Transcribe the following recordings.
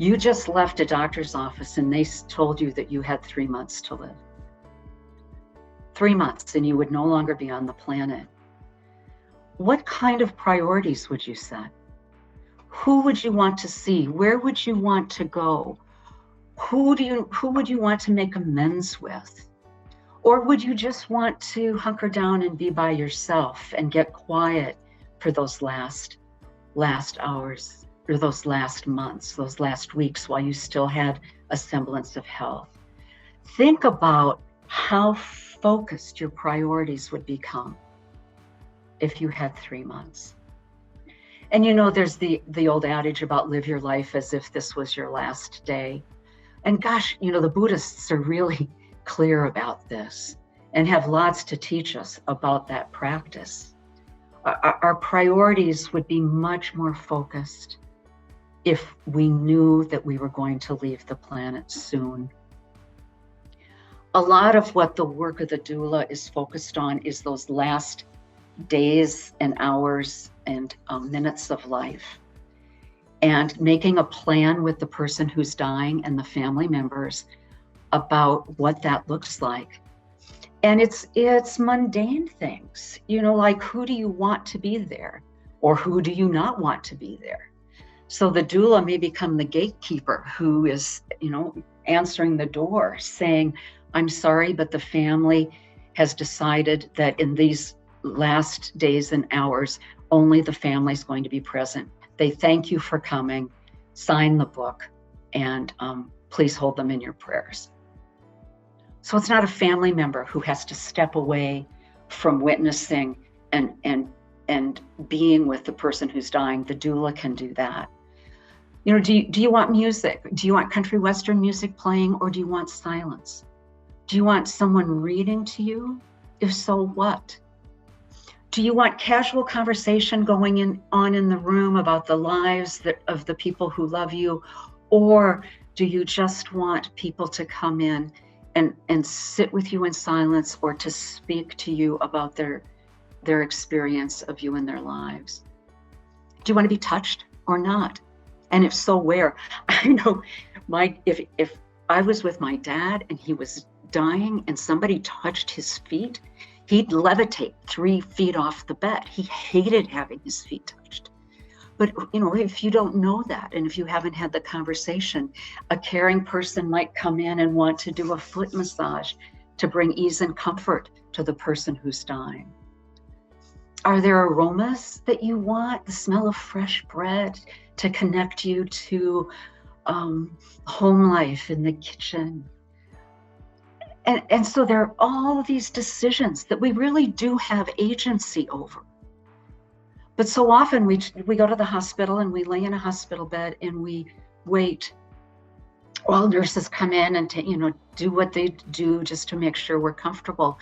You just left a doctor's office and they told you that you had 3 months to live. 3 months and you would no longer be on the planet. What kind of priorities would you set? Who would you want to see? Where would you want to go? Who would you want to make amends with? Or would you just want to hunker down and be by yourself and get quiet for those last hours, or those last months, those last weeks while you still had a semblance of health? Think about how focused your priorities would become if you had 3 months. And you know, there's the old adage about live your life as if this was your last day. And gosh, you know, the Buddhists are really clear about this and have lots to teach us about that practice. Our priorities would be much more focused if we knew that we were going to leave the planet soon. A lot of what the work of the doula is focused on is those last days and hours and minutes of life, and making a plan with the person who's dying and the family members about what that looks like. And it's mundane things, you know, like who do you want to be there or who do you not want to be there? So the doula may become the gatekeeper who is, you know, answering the door saying, I'm sorry, but the family has decided that in these last days and hours, only the family's going to be present. They thank you for coming, sign the book, and please hold them in your prayers. So it's not a family member who has to step away from witnessing and being with the person who's dying. The doula can do that. You know, do you want music? Do you want country western music playing, or do you want silence? Do you want someone reading to you? If so, what? Do you want casual conversation going on in the room about the lives of the people who love you? Or do you just want people to come in and sit with you in silence, or to speak to you about their experience of you in their lives? Do you want to be touched or not? And if so, where? I know if I was with my dad and he was dying and somebody touched his feet, he'd levitate 3 feet off the bed. He hated having his feet touched. But you know, if you don't know that, and if you haven't had the conversation, a caring person might come in and want to do a foot massage to bring ease and comfort to the person who's dying. Are there aromas that you want? The smell of fresh bread to connect you to home life in the kitchen. And so there are all these decisions that we really do have agency over. But so often we go to the hospital and we lay in a hospital bed and we wait while nurses come in and do what they do just to make sure we're comfortable,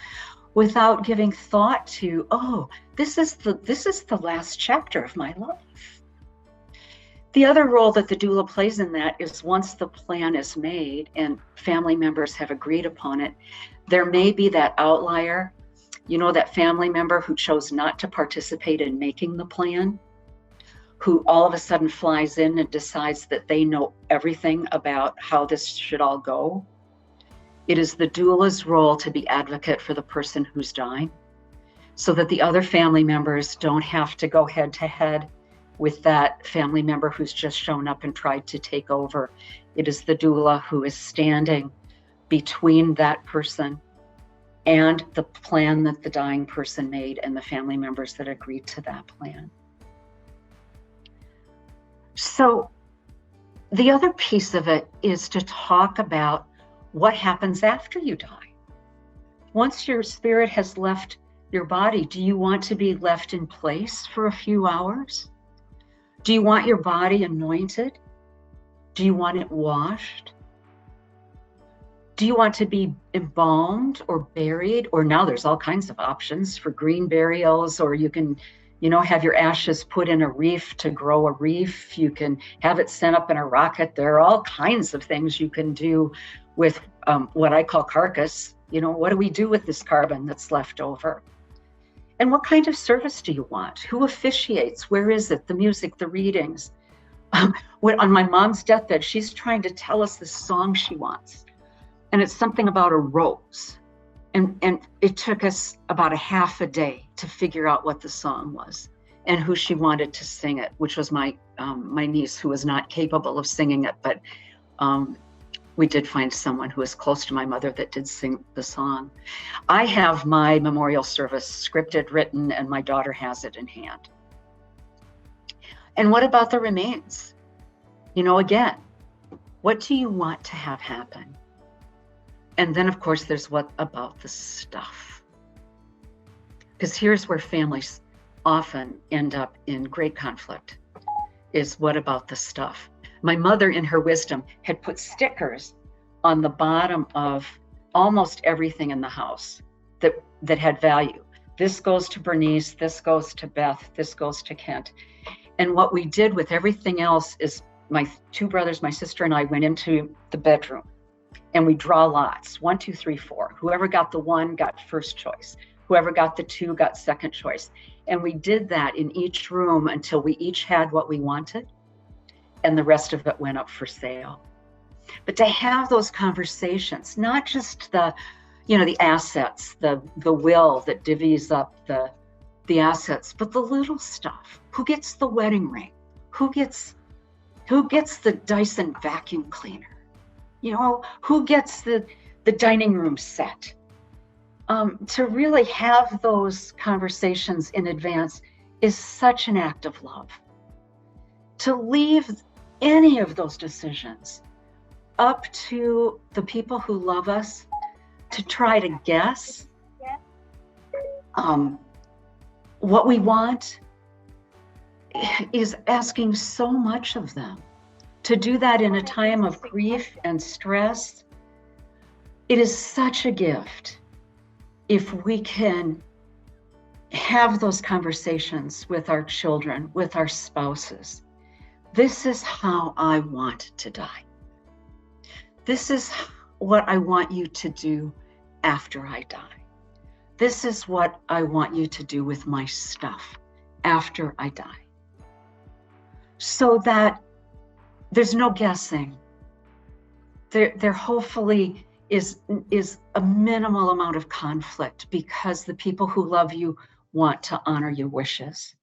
without giving thought to, oh, this is the last chapter of my life. The other role that the doula plays in that is, once the plan is made and family members have agreed upon it, there may be that outlier, that family member who chose not to participate in making the plan, who all of a sudden flies in and decides that they know everything about how this should all go. It is the doula's role to be advocate for the person who's dying, so that the other family members don't have to go head to head with that family member who's just shown up and tried to take over. It is the doula who is standing between that person and the plan that the dying person made and the family members that agreed to that plan. So the other piece of it is to talk about what happens after you die. Once your spirit has left your body, do you want to be left in place for a few hours? Do you want your body anointed? Do you want it washed? Do you want to be embalmed or buried? Or now there's all kinds of options for green burials, or you can, have your ashes put in a reef to grow a reef. You can have it sent up in a rocket. There are all kinds of things you can do with what I call carcass. What do we do with this carbon that's left over? And what kind of service do you want? Who officiates? Where is it? The music, the readings. On my mom's deathbed, she's trying to tell us the song she wants. And it's something about a rose. And it took us about a half a day to figure out what the song was and who she wanted to sing it, which was my niece, who was not capable of singing it. But we did find someone who was close to my mother that did sing the song. I have my memorial service scripted, written, and my daughter has it in hand. And what about the remains? You know, again, what do you want to have happen? And then, of course, there's what about the stuff? Because here's where families often end up in great conflict, is what about the stuff? My mother, in her wisdom, had put stickers on the bottom of almost everything in the house that had value. This goes to Bernice, this goes to Beth, this goes to Kent. And what we did with everything else is my two brothers, my sister and I went into the bedroom and we draw lots, 1, 2, 3, 4. Whoever got the 1 got first choice. Whoever got the 2 got second choice. And we did that in each room until we each had what we wanted, and the rest of it went up for sale. But to have those conversations, not just the assets, the will that divvies up the assets, but the little stuff. Who gets the wedding ring? Who gets the Dyson vacuum cleaner? You know, who gets the dining room set? To really have those conversations in advance is such an act of love. To leave any of those decisions up to the people who love us to try to guess what we want is asking so much of them. To do that in a time of grief and stress, it is such a gift if we can have those conversations with our children, with our spouses. This is how I want to die. This is what I want you to do after I die. This is what I want you to do with my stuff after I die. So that there's no guessing. There hopefully is a minimal amount of conflict because the people who love you want to honor your wishes.